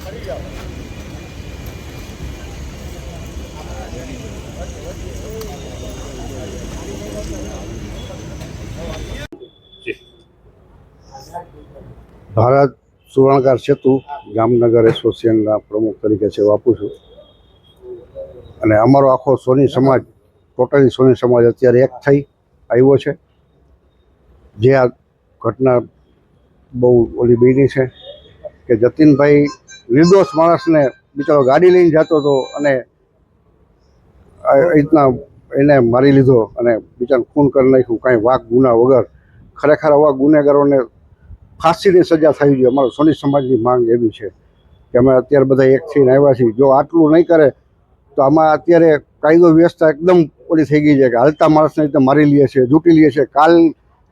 ભારત સુવર્ણકાર સેતુ જામનગર એસોસિએશનના પ્રમુખ તરીકે સેવા આપું છું અને અમારો આખો સોની સમાજ ટોટલી સોની સમાજ અત્યારે એક થઈ આવ્યો છે. જે આ ઘટના બહુ ઓલી બની છે કે જતીનભાઈ નિર્દોષ માણસને બિચારો ગાડી લઈને જતો હતો અને રીતના એને મારી લીધો અને બિચારાને ખૂન કરી નાખ્યું, કાંઈ વાક ગુના વગર. ખરેખર આવા ગુનેગારોને ફાંસીની સજા થવી જોઈએ. અમારો સોની સમાજની માંગ એવી છે કે અમે અત્યારે બધા એક થઈને આવ્યા છીએ. જો આટલું નહીં કરે તો આમાં અત્યારે કાયદો વ્યવસ્થા એકદમ ઓલી થઈ ગઈ છે કે હાલતા માણસને રીતે મારી લે છે, લૂંટી લે છે.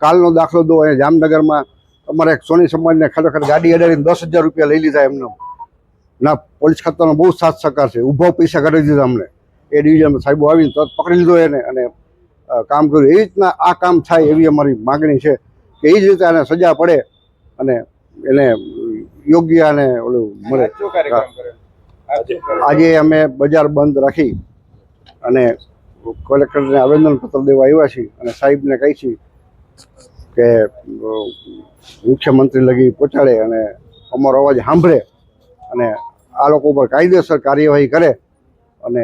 કાલનો દાખલો દો, અહીંયા જામનગરમાં અમારે એક સોની સમાજને ખરેખર ગાડી અડાડીને 10,000 રૂપિયા લઈ લીધા એમને. ના, પોલીસ ખાતાનો બહુ સાથ સહકાર છે, ઊભો પૈસા કાઢી દીધા અમને. એ ડિવિઝન સાહેબો આવીને તરત પકડી લીધો એને અને કામ કર્યું. એવી રીતના આ કામ થાય એવી અમારી માગણી છે કે એ જ રીતે આને સજા પડે અને એને યોગ્ય અને ઓલું મળે. આજે અમે બજાર બંધ રાખી અને કલેક્ટરને આવેદનપત્ર દેવા આવ્યા છીએ અને સાહેબને કહી છીએ કે મુખ્યમંત્રી લગી પહોંચાડે અને અમારો અવાજ સાંભળે અને આ લોકો ઉપર કાયદેસર કાર્યવાહી કરે અને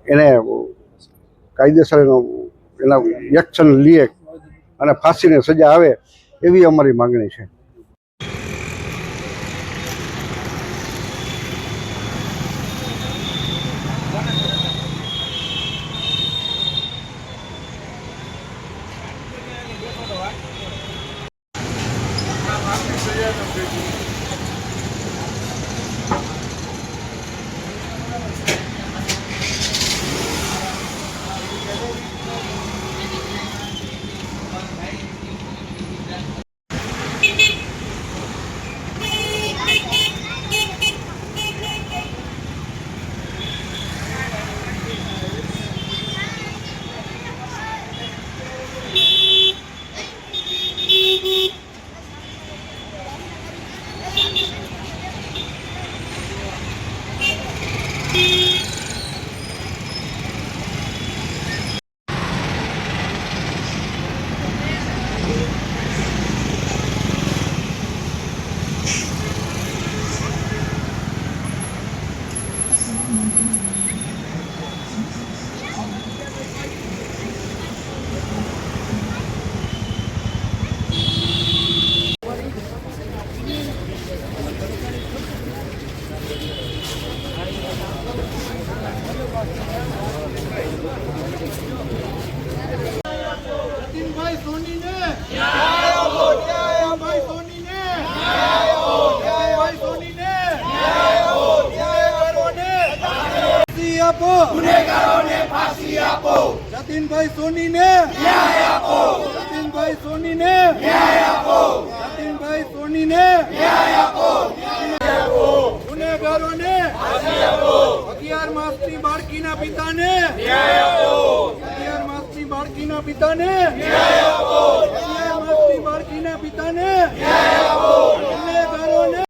એને કાયદેસર એના એક્શન લે અને ફાંસીની સજા આવે એવી અમારી માગણી છે. ગુનેગારોને ફાંસી આપો. જતીનભાઈ સોનીને ન્યાય આપો. જતીનભાઈ સોનીને ન્યાય આપો. જતીનભાઈ સોનીને ન્યાય આપો. ગુનેગારોને ફાંસી આપો. 11 માસની બાળકીના પિતાને ન્યાય આપો. 11 માસની બાળકીના પિતાને ન્યાય આપો. 11 માસની બાળકીના પિતાને ન્યાય આપો. ગુનેગારોને